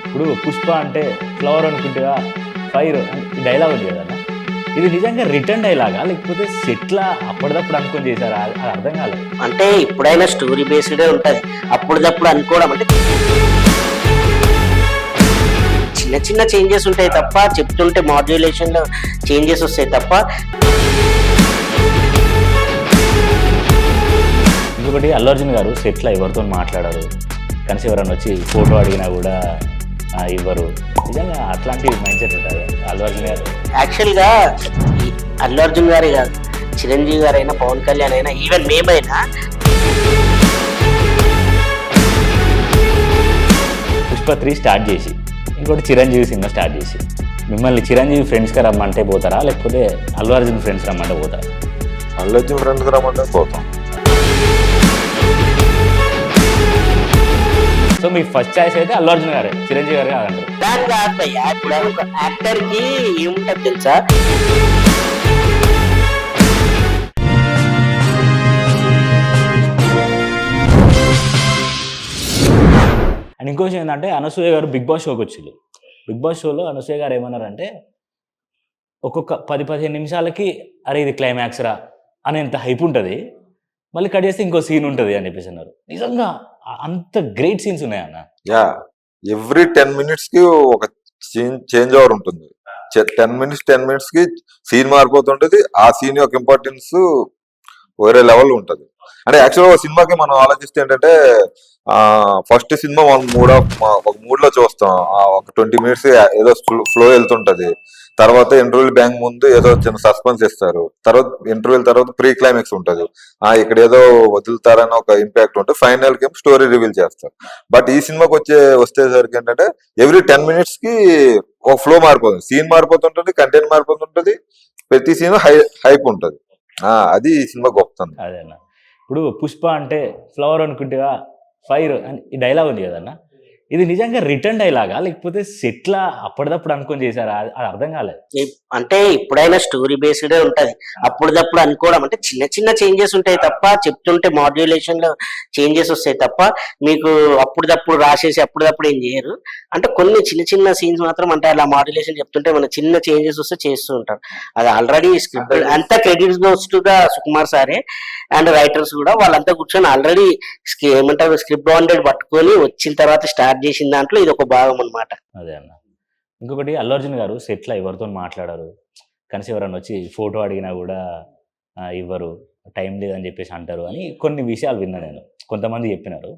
ఇప్పుడు 'పుష్ప' అంటే flower అనుకుంటేవా fire ఈ డైలాగ్ ఉంది కదన్నా! ఇది నిజంగా రిటర్న్ డైలాగా? లేకపోతే సెట్‌లా అప్పటిదప్పుడు అనుకోని చేసారా? అది అర్థం కాలేదు. అంటే ఇప్పుడైనా స్టోరీ బేస్డే ఉంటది. అప్పటిదప్పుడు అనుకోవడం అంటే చిన్న చిన్న చేంజెస్ ఉంటాయి తప్ప, చెప్తుంటే మాడ్యులేషన్‌లో చేంజెస్ వస్తాయి తప్ప. ఇంకొకటి 'అల్లు అర్జున్' గారు సెట్‌లో ఎవరితోని మాట్లాడరు. కనీసం ఎవరైనా వచ్చి ఫోటో అడిగినా కూడా ఇవ్వరు. నిజంగా అట్లాంటి మైండ్ సెట్ ఉంటదా 'అల్లు అర్జున్' గారు? యాక్చువల్‌గా ఈ అల్లు అర్జున్ గారే కాదు, చిరంజీవి గారైనా, పవన్ కళ్యాణ్ అయినా, ఈవెన్ మేమైనా 'పుష్ప 3' స్టార్ట్ చేసి, ఇంకోటి 'చిరంజీవి' సినిమా స్టార్ట్ చేసి, మిమ్మల్ని 'చిరంజీవి' ఫ్రెండ్స్‌గా రమ్మంటే పోతారా? లేకపోతే 'అల్లు అర్జున్' ఫ్రెండ్స్ రమ్మంటే పోతారా? అల్లు అర్జున్ ఫ్రెండ్స్‌గా రమ్మంటే పోతాం. సో మీ ఫస్ట్ చాయిస్ అయితే 'అల్లు అర్జున్' గారే, 'చిరంజీవి' గారు కాదంటారు. దాని కాదు భయ్యా. ఇప్పుడు ఒక యాక్టర్‌కి ఏముంటది తెలుసా? అండ్ ఇంకో విషయం ఏంటంటే, అనసూయ గారు 'బిగ్ బాస్' షోకి వచ్చిండ్రు. 'బిగ్ బాస్' షోలో అనసూయ గారు ఏమన్నారంటే, ఒక్కొక్క 10, 15 నిమిషాలకి అరే ఇది క్లైమాక్స్ రా అనేంత హైప్ ఉంటది. మళ్ళీ కట్ చేస్తే ఇంకో సీన్ ఉంటది అని చెప్పేసి అన్నారు. నిజంగా అంత గ్రేట్ సీన్స్ ఉన్నాయన్న. యాహ్! ఎవ్రీ 10 మినిట్స్‌కి ఒక చేంజ్ ఓవర్ ఉంటుంది. 10 మినిట్స్, 10 మినిట్స్‌కి సీన్ మారిపోతుంటది. ఆ సీన్ యొక్క ఇంపార్టెన్స్ వేరే లెవెల్ ఉంటది. అంటే యాక్చువల్‌గా ఒక సినిమాకి మనం ఆలోచిస్తే ఏంటంటే ఫస్ట్ సినిమా మనం ఒక మూడ్‌లో చూస్తాం. ఒక 20 మినిట్స్ ఏదో ఫ్లో వెళ్తుంటది. తర్వాత ఇంటర్వెల్ బ్యాంక్ ముందు ఏదో చిన్న సస్పెన్స్ ఇస్తారు. తర్వాత ఇంటర్వెల్ తర్వాత ప్రీ క్లైమాక్స్ ఉంటది. ఇక్కడ ఏదో వదులుతారని ఒక ఇంపాక్ట్ ఉంటుంది. ఫైనల్ కి స్టోరీ రివీల్ చేస్తారు. బట్ ఈ సినిమాకి వచ్చేసరికి ఏంటంటే ఎవ్రీ 10 మినిట్స్ కి ఒక ఫ్లో మారిపోతుంది. సీన్ మారిపోతుంటది, కంటెంట్ మారిపోతుంటది. ప్రతి సీన్ హైప్ ఉంటది. అది ఈ సినిమా గొప్పతనం. అదే అన్న. ఇప్పుడు 'పుష్ప' అంటే ఫ్లవర్ అనుకుంటేవా ఫైర్ అని ఈ డైలాగ్ ఉంది కదన్నా! ఇది నిజంగా రిటర్న్ డైలాగా? లేకపోతే సెట్‌లా అప్పటిదప్పుడు అనుకోని చేసారా? అది అర్థం కాలేదు. అంటే ఇప్పుడైనా స్టోరీ బేస్డే ఉంటది. అప్పటిదప్పుడు అనుకోవడం అంటే చిన్న చిన్న చేంజెస్ ఉంటాయి తప్ప, చెప్తుంటే మాడ్యులేషన్‌లో చేంజెస్ వస్తాయి తప్ప, మీకు అప్పటిదప్పుడు రాసేసి అప్పటిదప్పుడు ఏం చేయరు. అంటే కొన్ని చిన్న చిన్న సీన్స్ మాత్రం అంటే అలా మాడ్యులేషన్ చెప్తుంటే మన చిన్న చేంజెస్ వస్తే చేస్తూ ఉంటారు. అది ఆల్రెడీ స్క్రిప్ట్ అంతా credits goes to the Sukumar సారే అండ్ రైటర్స్ కూడా వాళ్ళంతా కూర్చొని ఆల్రెడీ ఏమంటారు స్క్రిప్ట్ బాండెడ్ పట్టుకొని వచ్చిన తర్వాత స్టార్ట్ చేసిన దాంట్లో ఇది ఒక భాగం అన్నమాట. అదే అన్న. ఇంకొకటి 'అల్లు అర్జున్' గారు సెట్‌లో ఎవరితోని మాట్లాడరు. కనీసం ఎవరైనా వచ్చి ఫోటో అడిగినా కూడా ఇవ్వరు. టైం లేదని చెప్పేసి అంటారు అని కొన్ని విషయాలు విన్నా నేను. కొంతమంది చెప్పినారు.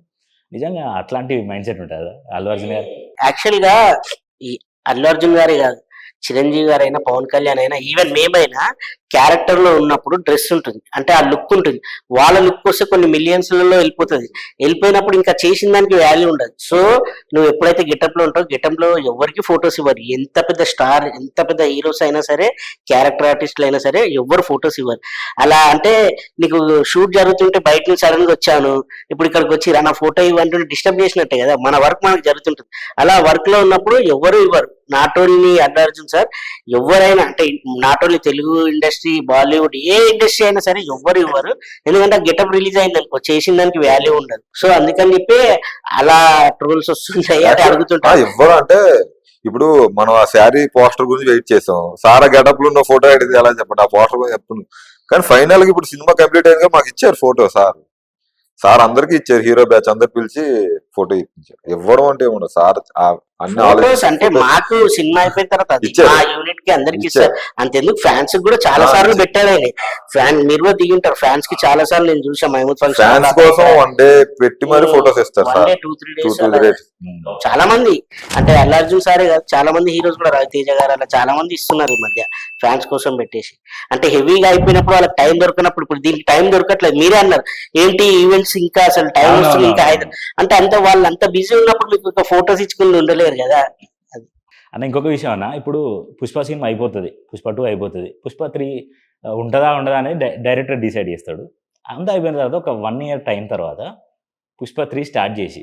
నిజంగా అట్లాంటి మైండ్ సెట్ ఉంటదా 'అల్లు అర్జున్' గారు? యాక్చువల్‌గా ఈ అల్లు అర్జున్ గారే కాదు, చిరంజీవి గారైనా, పవన్ కళ్యాణ్ అయినా, ఈవెన్ మేమైనా క్యారెక్టర్ లో ఉన్నప్పుడు డ్రెస్ ఉంటుంది. అంటే ఆ లుక్ ఉంటుంది. వాళ్ళ లుక్ వస్తే కొన్ని మిలియన్స్‌లలో వెళ్ళిపోతది. వెళ్ళిపోయినప్పుడు ఇంకా చేసిన దానికి వాల్యూ ఉండదు. సో నువ్వు ఎప్పుడైతే గెటప్ లో ఉంటావో గెటప్ లో ఎవరికి ఫోటోస్ ఇవ్వరు. ఎంత పెద్ద స్టార్, ఎంత పెద్ద హీరోస్ అయినా సరే, క్యారెక్టర్ ఆర్టిస్టులు అయినా సరే ఎవ్వరు ఫోటోస్ ఇవ్వరు. అలా అంటే నీకు షూట్ జరుగుతుంటే బయట నుంచి సడన్ గా వచ్చాను, ఇప్పుడు ఇక్కడికి వచ్చి నా ఫోటో ఇవ్వంటే డిస్టర్బ్ చేసినట్టే కదా. మన వర్క్ మనకు జరుగుతుంటుంది. అలా వర్క్ లో ఉన్నప్పుడు ఎవరు ఇవ్వరు. Not only Allu Arjun sir, ఎవరైనా అంటే not only Telugu industry, Bollywood A industry అయినా సరే ఎవ్వరు ఇవ్వరు. ఎందుకంటే గెటప్ రిలీజ్ అయింది అనుకో, చేసిన దానికి వాల్యూ ఉండదు. సో అందుకని చెప్పి అలా ట్రోల్స్ వస్తుంటాయి, అది అడుగుతుంటారు. ఎవ్వరు అంటే ఇప్పుడు మనం ఆ శారీ పోస్టర్ గురించి వెయిట్ చేసాం. సారా గెటప్ లో ఉన్న ఫోటో అడిగితే ఎలా చెప్పండి? ఆ పోస్టర్ గురించి చెప్తున్నాం. కానీ ఫైనల్ గా ఇప్పుడు సినిమా కంప్లీట్ అయిందిగా మాకు ఇచ్చారు ఫోటో సార్ అందరికి ఇచ్చారు. హీరో బ్యాచ్ అందరు పిలిచి ఫోటో ఇప్పించారు. ఇవ్వడం అంటే ఏముండదు. సార్ అన్ని ఫోటోస్ అంటే మాకు సినిమా అయిపోయిన తర్వాత అది ఇచ్చారు. మా యూనిట్ కి అందరికి ఇస్తారు. అంతెందుకు ఫ్యాన్స్ కూడా చాలా సార్లు పెట్టాడు ఆయన. ఫ్యాన్ మీరు కూడా దిగింటారు. ఫ్యాన్స్ కి చాలా సార్లు నేను చూసాను. మహమూద్ ఫ్యాన్స్ కోసం వన్ డే పెట్టి మరి ఫోటోస్ ఇస్తారు వన్ సార్. డే 2-3 డేస్ చాలా మంది అంటే అల్లు అర్జున్ సారే కాదు, చాలా మంది హీరోస్ కూడా రవితేజ గారు అలా చాలా మంది ఇస్తున్నారు ఈ మధ్య ఫ్యాన్స్ కోసం పెట్టేసి. అంటే హెవీగా అయిపోయినప్పుడు వాళ్ళకి టైం దొరకనప్పుడు, ఇప్పుడు దీనికి టైం దొరకట్లేదు. మీరే అన్నారు ఏంటి ఈవెంట్స్ ఇంకా అసలు టైం వస్తుంది ఇంకా అంటే అంత వాళ్ళు అంత బిజీ ఉన్నప్పుడు మీకు ఫోటోస్ ఇచ్చుకుని ఉండలేరు కదా. అన్న ఇంకొక విషయం అన్న, ఇప్పుడు 'పుష్ప' సినిమా అయిపోతుంది, 'పుష్ప 2' అయిపోతుంది, 'పుష్ప 3' ఉంటుందా ఉండదా అనేది డైరెక్టర్ డిసైడ్ చేస్తాడు. అంతా అయిపోయిన తర్వాత ఒక 1 ఇయర్ టైం తర్వాత 'పుష్ప 3' స్టార్ట్ చేసి,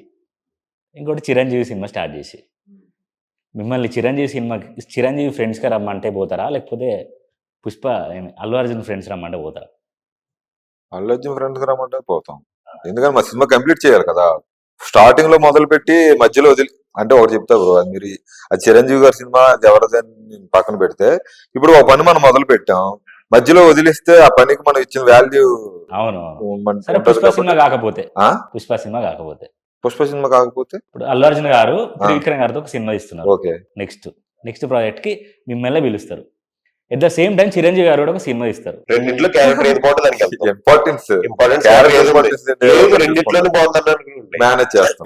ఇంకోటి 'చిరంజీవి' సినిమా స్టార్ట్ చేసి, మిమ్మల్ని 'చిరంజీవి' ఫ్రెండ్స్‌గా రమ్మంటే పోతారా? లేకపోతే 'అల్లు అర్జున్' ఫ్రెండ్స్ రమ్మంటే పోతారా? అల్లు అర్జున్ ఫ్రెండ్స్ రమ్మంటే పోతాం. ఎందుకంటే మా సినిమా కంప్లీట్ చేయాలి కదా. స్టార్టింగ్ లో మొదలు పెట్టి మధ్యలో వదిలి అంటే ఒకటి చెప్తా బ్రో, అది మీరు అది చిరంజీవి గారి సినిమా ఎవరిదని పక్కన పెడితే, ఇప్పుడు ఒక పని మనం మొదలు పెట్టాం, మధ్యలో వదిలిస్తే ఆ పనికి మనం ఇచ్చిన వాల్యూ అవును సరే పుష్ప సినిమా కాకపోతే పుష్ప సినిమా కాకపోతే పుష్ప సినిమా కాకపోతే ఇప్పుడు అల్లు అర్జున్ గారు త్రివిక్రమ్ గారితో ఒక సినిమా ఇస్తున్నారు. ఓకే, నెక్స్ట్ ప్రాజెక్ట్ కి మిమ్మల్ని పిలుస్తారు. At the same time Chiranjeevi గారు కూడా ఒక సినిమా ఇస్తారు. రెండింటిలో క్యారెక్టర్ ఏది బాగుంటుంది దానికి వెళ్తాం. ఇంపార్టెన్స్ రెండింటిలోనే బాగుంది మేనేజ్ చేస్తాం.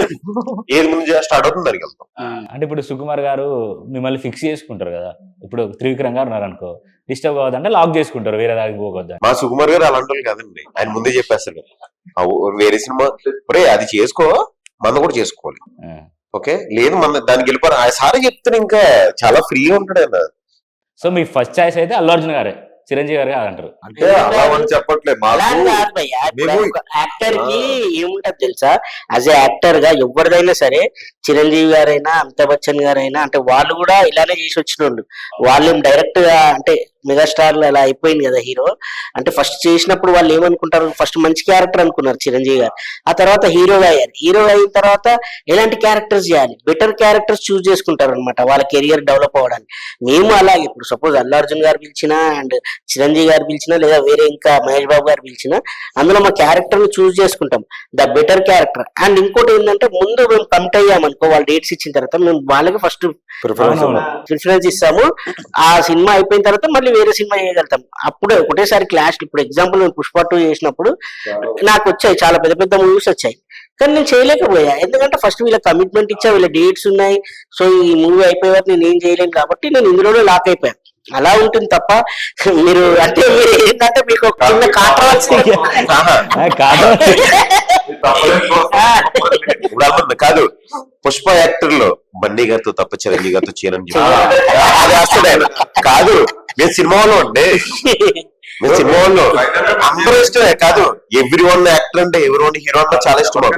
ఏది ముందు స్టార్ట్ అవుతుంది దానికి వెళ్తాం. అంటే ఇప్పుడు సుకుమార్ గారు మిమ్మల్ని ఫిక్స్ చేసుకుంటారు కదా, ఇప్పుడు త్రివిక్రమ్ గారు ఉన్నారు అనుకో, డిస్టర్బ్ అవ్వదంటే లాక్ చేసుకుంటారు, వేరే దానికి పోవద్దు. మా సుకుమార్ గారు అలాంటి వాళ్ళు కాదండి, ఆయన ముందే చెప్పేస్తారు వేరే సినిమా అది చేసుకో, మన కూడా చేసుకోవాలి. ఓకే లేదు మన దానికి వెళ్ళిపోరు ఆ సారే చెప్తారు, ఇంకా చాలా ఫ్రీగా ఉంటాడు ఆయన. సో మీ ఫస్ట్ చాయిస్ అయితే అల్లు అర్జున్ గారే, చిరంజీవి గారు కాదంటారు. అంటే అలా అని చెప్పట్లేదు, యాక్టర్ కి ఏముంటది తెలుసా, యాజ్ ఏ యాక్టర్ గా ఎవరిదైనా సరే, చిరంజీవి గారైనా అమితాబ్ బచ్చన్ గారైనా, అంటే వాళ్ళు కూడా ఇలానే చేసి వచ్చినోళ్ళు. వాళ్ళేం డైరెక్ట్ గా అంటే మెగాస్టార్ అలా అయిపోయింది కదా హీరో, అంటే ఫస్ట్ చేసినప్పుడు వాళ్ళు ఏమనుకుంటారు, ఫస్ట్ మంచి క్యారెక్టర్ అనుకున్నారు చిరంజీవి గారు, ఆ తర్వాత హీరోగా అయ్యారు. హీరో అయిన తర్వాత ఎలాంటి క్యారెక్టర్స్ చేయాలి, బెటర్ క్యారెక్టర్స్ చూస్ చేసుకుంటారు అనమాట వాళ్ళ కెరియర్ డెవలప్ అవ్వడానికి. మేము అలాగే ఇప్పుడు సపోజ్ అల్లు అర్జున్ గారు పిలిచినా అండ్ చిరంజీవి గారు పిలిచినా, లేదా వేరే ఇంకా మహేష్ బాబు గారు పిలిచినా, అందులో మా క్యారెక్టర్ ని చూస్ చేసుకుంటాం, ద బెటర్ క్యారెక్టర్. అండ్ ఇంకోటి ఏంటంటే, ముందు మేము కమిట్ అయ్యామనుకో, వాళ్ళు డేట్స్ ఇచ్చిన తర్వాత మేము వాళ్ళకి ఫస్ట్ ప్రిఫరెన్స్ ఇస్తాము. ఆ సినిమా అయిపోయిన తర్వాత మళ్ళీ వేరే సినిమా చేయగలుగుతాం. అప్పుడే ఒకటేసారి క్లాష్. ఇప్పుడు ఎగ్జాంపుల్ నేను పుష్ప 2 చేసినప్పుడు నాకు వచ్చాయి చాలా పెద్ద పెద్ద మూవీస్ వచ్చాయి, కానీ నేను చేయలేకపోయా. ఎందుకంటే ఫస్ట్ వీళ్ళ కమిట్మెంట్ ఇచ్చా, వీళ్ళ డేట్స్ ఉన్నాయి, సో ఈ మూవీ అయిపోయే వరకు నేను ఏం చేయలేను కాబట్టి నేను ఇందులోనే లాక్ అయిపోయాను. అలా ఉంటుంది తప్ప మీరు అంటే మీరు ఏంటంటే మీకు ఒక చిన్న కాంట్రవర్సీ కాదు, పుష్ప యాక్టర్ లో బండి గారితో తప్ప చిరంజీవి గారితో చిరంజీవి కాదు. నేను సినిమాలో ఉండే మీరు సినిమాలో అందరూ ఇష్టమే కాదు, ఎవ్రీ వన్ యాక్టర్ అంటే ఎవరి వన్ హీరో అంటే చాలా ఇష్టం.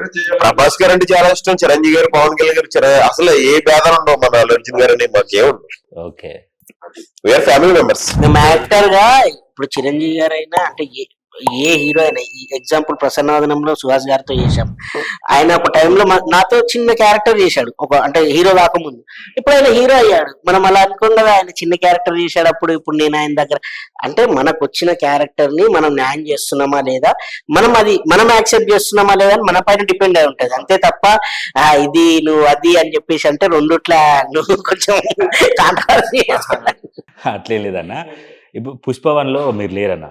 ప్రభాస్ గారు అంటే చాలా ఇష్టం, చిరంజీవి గారు, పవన్ కళ్యాణ్ గారు, అసలు ఏ భేదాలు ఉండవు మన అల్లు అర్జున్ గారు అని మాకేముండవు. Okay, we are family members. మేము యాక్టర్ గా ఇప్పుడు చిరంజీవి గారు అయినా అంటే ఏ హీరో అయినా, ఈ ఎగ్జాంపుల్ ప్రసన్నావదనంలో సుహాస్ గారితో చేశాం. ఆయన ఒక టైంలో నాతో చిన్న క్యారెక్టర్ చేశాడు, ఒక అంటే హీరో కాకముందు. ఇప్పుడు ఆయన హీరో అయ్యాడు. మనం అలా అనుకోం కదా, ఆయన చిన్న క్యారెక్టర్ చేశాడు అప్పుడు. ఇప్పుడు నేను ఆయన దగ్గర అంటే మనకు వచ్చిన క్యారెక్టర్ ని మనం న్యాయం చేస్తున్నామా లేదా, మనం యాక్సెప్ట్ చేస్తున్నామా లేదా అని మన పైన డిపెండ్ అయి ఉంటది. అంతే తప్ప ఇది నువ్వు అది అని చెప్పేసి అంటే రెండుట్లా నువ్వు కొంచెం కాంట్రవర్సీ అట్లే లేదన్నా. ఇప్పుడు పుష్ప 1లో మీరు లేరన్నా.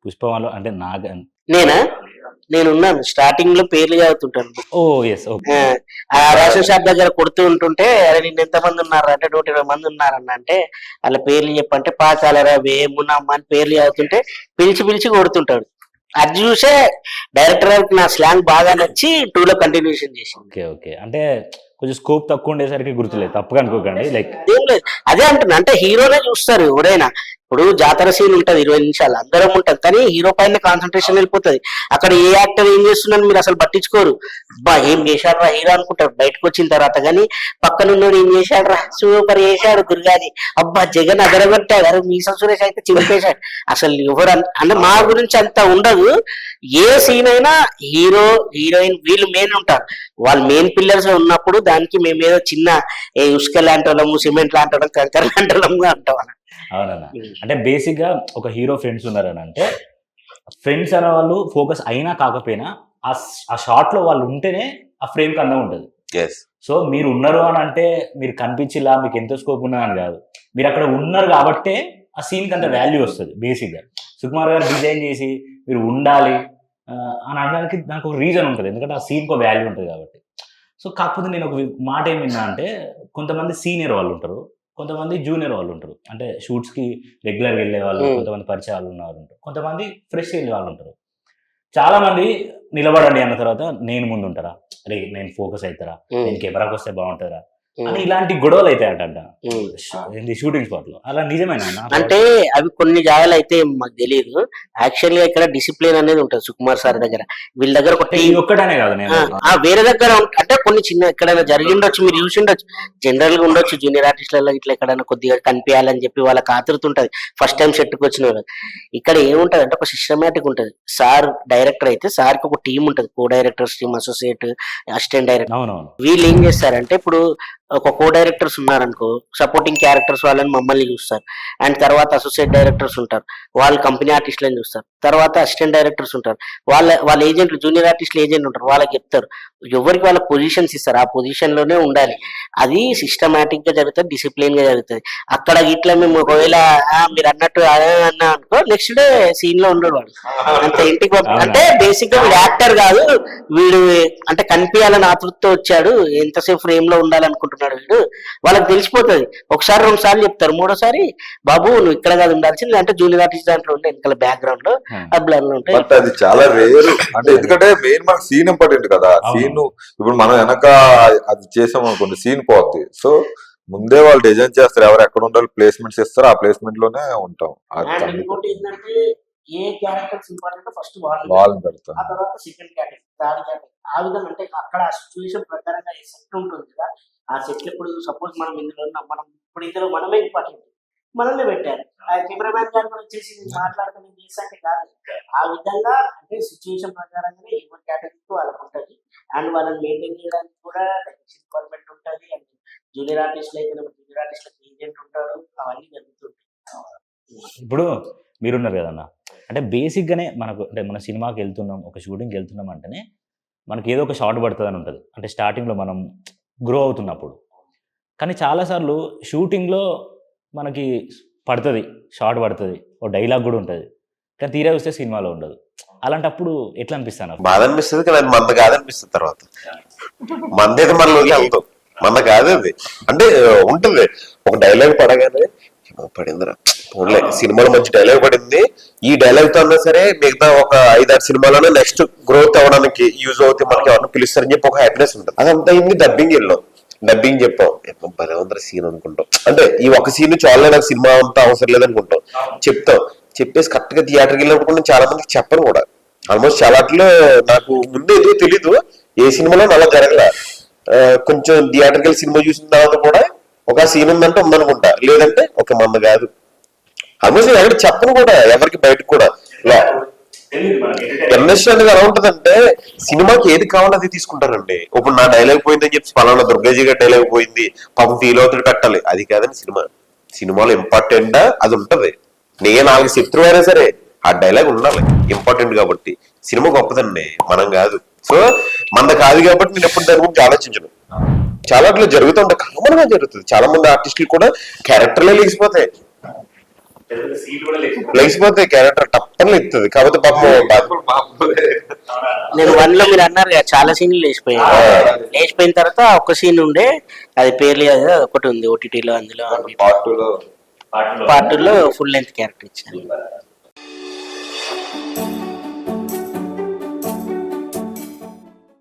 పుష్ప 1లో అంటే నేనున్నాను, స్టార్టింగ్ లో పేర్లు చదువుతుంటాను. ఓ ఎస్, ఆ రేషన్ షాప్ దగ్గర కొడుతూ ఉంటుంటే, అరే నిన్న ఎంతమంది ఉన్నారు అంటే 120 మంది ఉన్నారన్న, అంటే వాళ్ళ పేర్లు చెప్పంటే పాకాలరా వేమునమ్మ అని పేర్లు చదువుతుంటే పిలిచి కొడుతుంటాడు. అది చూసే డైరెక్టర్ గారికి నా స్లాంగ్ బాగా నచ్చి 2లో కంటిన్యూషన్ చేసి. ఓకే అంటే కొంచెం స్కోప్ తక్కువ ఉండేసరికి గుర్తులేదు, తప్పుగా అనుకోకండి. లైక్ ఏం లేదు, అదే అంటున్నా, అంటే హీరోనే చూస్తారు ఎవరైనా. ఇప్పుడు జాతర సీన్ ఉంటది 20 నిమిషాలు, అందరం ఉంటది, కానీ హీరో పైన కాన్సన్ట్రేషన్ వెళ్ళిపోతుంది. అక్కడ ఏ యాక్టర్ ఏం చేస్తున్నారని మీరు అసలు పట్టించుకోరు. బా ఏం చేశాడు రా హీరో అనుకుంటారు బయటకు వచ్చిన తర్వాత, కానీ పక్కనున్నాడు ఏం చేశాడు రా, సూపర్ చేశాడు దుర్గాని, అబ్బా జగన్ అదరగొట్టాడు, మీసం సురేష్ అయితే చింపేశాడు. అసలు ఎవరు అంటే మా గురించి అంత ఉండదు. ఏ సీన్ అయినా హీరో హీరోయిన్ వీళ్ళు మెయిన్ ఉంటారు. వాళ్ళు మెయిన్ పిల్లర్స్ ఉన్నప్పుడు దానికి మేమేదో చిన్న ఉసుక లాంటి వాళ్ళము, సిమెంట్ లాంటి వాళ్ళం, కంకర లాంటి వాళ్ళంగా ఉంటాం. అవునన్నా, అంటే బేసిక్ గా ఒక హీరో ఫ్రెండ్స్ ఉన్నారని అంటే, ఫ్రెండ్స్ అనే వాళ్ళు ఫోకస్ అయినా కాకపోయినా ఆ షాట్ లో వాళ్ళు ఉంటేనే ఆ ఫ్రేమ్ కన్నా ఉంటుంది. సో మీరు ఉన్నారు అని అంటే మీరు కనిపించిలా మీకు ఎంతో స్కోప్ ఉన్నదని కాదు, మీరు అక్కడ ఉన్నారు కాబట్టే ఆ సీన్ కి అంత వాల్యూ వస్తుంది. బేసిక్ గా సుకుమార్ గారు డిజైన్ చేసి మీరు ఉండాలి అని అనడానికి దానికి ఒక రీజన్ ఉంటుంది, ఎందుకంటే ఆ సీన్ కి వాల్యూ ఉంటుంది కాబట్టి. సో కాకపోతే నేను ఒక మాట ఏం విన్నా అంటే, కొంతమంది సీనియర్ వాళ్ళు ఉంటారు, కొంతమంది జూనియర్ వాళ్ళు ఉంటారు. అంటే షూట్స్కి రెగ్యులర్గా వెళ్ళే వాళ్ళు, కొంతమంది పరిచయాలు ఉన్న వాళ్ళు ఉంటారు, కొంతమంది ఫ్రెష్గా వెళ్ళే వాళ్ళు ఉంటారు. చాలా మంది నిలబడండి అన్న తర్వాత నేను ముందు ఉంటారా, అరే నేను ఫోకస్ అవుతారా, నేను కెమెరాకి వస్తే బాగుంటుందా, అని ఇలాంటి గొడవలు అవుతాయట ఉమ్. షూటింగ్ స్పాట్ లో. అలా నిజమేనా అన్న? అంటే అవి కొన్ని జాగాలు అయితే మాకు తెలియదు. యాక్చువల్ గా ఇక్కడ డిసిప్లిన్ అనేది ఉంటుంది సుకుమార్ సార్ దగ్గర. వీళ్ళ దగ్గర ఒక అంటే టీం ఇది ఒక్కటనే కాదు నేను వేరే దగ్గర అంటే కొన్ని చిన్న ఎక్కడైనా జరిగిండొచ్చు, మీరు చూసి ఉండొచ్చు, జనరల్ గా ఉండొచ్చు జూనియర్ ఆర్టిస్టులలో ఇట్లా ఎక్కడైనా కొద్దిగా కనిపించాలని చెప్పి వాళ్ళకి ఆతృత ఉంటది ఫస్ట్ టైం సెట్ కి వచ్చిన వాళ్ళకి. ఇక్కడ ఏముంటది అంటే ఒక సిస్టమేటిక్ ఉంటది. సార్ డైరెక్టర్ అయితే సార్ కి ఒక టీం ఉంటది, co directors team, associate, assistant director. అవునవును. వీళ్ళు ఏం చేస్తారంటే ఇప్పుడు ఒక కో డైరెక్టర్స్ ఉన్నారనుకో, సపోర్టింగ్ క్యారెక్టర్స్ వాళ్ళని మమ్మల్ని చూస్తారు. అండ్ తర్వాత అసోసియేట్ డైరెక్టర్స్ ఉంటారు, వాళ్ళు కంపెనీ ఆర్టిస్టులను చూస్తారు. తర్వాత అసిస్టెంట్ డైరెక్టర్స్ ఉంటారు, వాళ్ళ ఏజెంట్లు, జూనియర్ ఆర్టిస్టులు ఏజెంట్ ఉంటారు, వాళ్ళకి చెప్తారు ఎవరికి వాళ్ళ పొజిషన్స్ ఇస్తారు, ఆ పొజిషన్ లోనే ఉండాలి. అది సిస్టమేటిక్ గా జరుగుతుంది, డిసిప్లిన్ గా జరుగుతుంది. అక్కడ ఇట్లా మేము ఒకవేళ మీరు అన్నట్టు అదే అన్నా అనుకో, నెక్స్ట్ డే సీన్ లో ఉండడు వాడు, అంత ఇంటికి అంటే బేసిక్ గా వీడు యాక్టర్ కాదు, వీడు అంటే కనిపించాలని ఆతృతతో వచ్చాడు, ఎంతసేపు ఫ్రేమ్ లో ఉండాలనుకుంటున్నాడు వీడు, వాళ్ళకి తెలిసిపోతుంది. ఒకసారి 2 సార్లు చెప్తారు, మూడోసారి బాబు నువ్వు ఇక్కడ కాదు ఉండాల్సింది అంటే జూనియర్ ఆర్టిస్ట్ దాంట్లో ఉంటే వెనకాల బ్యాక్గ్రౌండ్ లో అబ్లర్ లో ఉంటాయి. బట్ అది చాలా రేర్. అంటే ఎందుకంటే మెయిన్ మనకు సీన్ ఇంపార్టెంట్ కదా. సీన్ ఇప్పుడు మనం వెనక అది చేసాం అనుకోండి, సీన్ పోద్ది. సో ముందే వాళ్ళు డిజైన్ చేస్తారు, ఎవరు ఎక్కడ ఉండాలి ప్లేస్మెంట్స్ ఇస్తారు, ఆ ప్లేస్మెంట్ లోనే ఉంటాం. అండ్ ఇంకోటి ఏంటంటే ఏ క్యారెక్టర్స్ ఇంపార్టెంట్ ఫస్ట్ వాళ్ళని పెడతాం, ఆ తర్వాత సెకండ్ కేటగిరీ, థర్డ్ కేటగిరీ. ఆ విధంగా అంటే అక్కడ ఆ సిచ్యువేషన్ ప్రకారంగా సెట్ ఉంటుంది కదా. ఆ సెట్ ఇప్పుడు సపోజ్ మనం ఇందులో ఉన్నాం, మనం ఇప్పుడు ఇందులో మనమే ఇంపార్టెంట్, మనల్ని పెట్టారు. ఆ కెమెరామ్యాన్ గారు కూడా వచ్చేసి మాట్లాడుకుని చేస్తే కాదు. ఆ విధంగా అంటే సిచ్యువేషన్ ప్రకారంగానే ఎవరి కేటగిరీకి వాళ్ళకు ఉంటుంది. అండ్ వాళ్ళని మెయింటైన్ చేయడానికి కూడా డిపార్ట్మెంట్ ఉంటుంది. అండ్ జూనియర్ ఆర్టిస్టులు అయితే జూనియర్ ఆర్టిస్టులకు ఏజెంట్ ఉంటాడు, అవన్నీ జరుగుతుంటాయి. ఇప్పుడు మీరున్నారు కదన్న, అంటే బేసిక్గానే మనకు అంటే మన సినిమాకి వెళ్తున్నాం, ఒక షూటింగ్కి వెళ్తున్నాం అంటేనే మనకి ఏదో ఒక షార్ట్ పడుతుంది అని ఉంటుంది, అంటే స్టార్టింగ్లో మనం గ్రో అవుతున్నప్పుడు. కానీ చాలాసార్లు షూటింగ్లో మనకి పడుతుంది, షార్ట్ పడుతుంది, ఓ డైలాగ్ కూడా ఉంటుంది, కానీ తీరా వస్తే సినిమాలో ఉండదు. అలాంటప్పుడు ఎట్లా అనిపిస్తాను? బాధ అనిపిస్తుంది, కానీ అది మంద కాదనిపిస్తుంది. తర్వాత మందైతే మన లోకి వెళ్తాం, మంద కాదు అది. అంటే ఉంటుంది ఒక డైలాగ్ పడగానే పడిందిరా పోన్లే, సినిమాలో మంచి డైలాగ్ పడింది, ఈ డైలాగ్ తో అన్నా సరే మిగతా ఒక 5-6 సినిమాలోనే నెక్స్ట్ గ్రోత్ అవ్వడానికి యూజ్ అవుతుంది, మనకి ఎవరిని పిలుస్తారని చెప్పి ఒక హ్యాపీనెస్ ఉంటుంది. అదంతా అయింది డబ్బింగ్ వెళ్ళాం, డబ్బింగ్ చెప్పాం, భలే ఉందర సీన్ అనుకుంటాం. అంటే ఈ ఒక సీన్ చాలా, నాకు సినిమా అంతా అవసరం లేదనుకుంటాం, చెప్తాం. చెప్పేసి కరెక్ట్ గా థియేటర్కి వెళ్ళినప్పుడు నేను చాలా మందికి చెప్పను కూడా. ఆల్మోస్ట్ చాలాట్లో నాకు ముందు ఏదో తెలీదు, ఏ సినిమాలో అలా జరగల. కొంచెం థియేటర్కి వెళ్ళి సినిమా చూసిన తర్వాత కూడా ఒక సీన్ ఉందంటే ఉందనుకుంటా, లేదంటే ఒక మంద కాదు. ఆల్మోస్ట్ ఎక్కడ చెప్పను కూడా ఎవరికి, బయటకు కూడా. ఎంఎస్ అనేది ఎలా ఉంటదంటే సినిమాకి ఏది కావాలో అది తీసుకుంటారండి. ఇప్పుడు నా డైలాగ్ పోయిందని చెప్పి పలానా దుర్గాజీ గారి డైలాగ్ పోయింది పాపం ఫీల్ అవుతాడు పెట్టాలి, అది కాదని సినిమాలో ఇంపార్టెంట్ అది ఉంటది. నేను 4 శత్రువు అయినా సరే ఆ డైలాగ్ ఉండాలి, ఇంపార్టెంట్ కాబట్టి. సినిమా గొప్పదండి, మనం కాదు. సో మన కాదు కాబట్టి నేను ఎప్పుడు దాని గురించి ఆలోచించను. చాలా అట్లా జరుగుతుంటాయి, కామన్ గా జరుగుతుంది. చాలా మంది ఆర్టిస్టులు కూడా క్యారెక్టర్లే లేచిపోతాయి, క్యారెక్టర్ తప్పని లేస్తుంది. కాకపోతే పాపం నేను 1 లో మీరు అన్నారు కదా చాలా సీన్లు లేచిపోయిన తర్వాత ఒక సీన్ ఉండే, అది పేర్లు ఒకటి ఉంది ఓటీటీలో, అందులో పార్ట్ 2 లో ఫుల్ లెంత్ క్యారెక్టర్ ఇచ్చాను.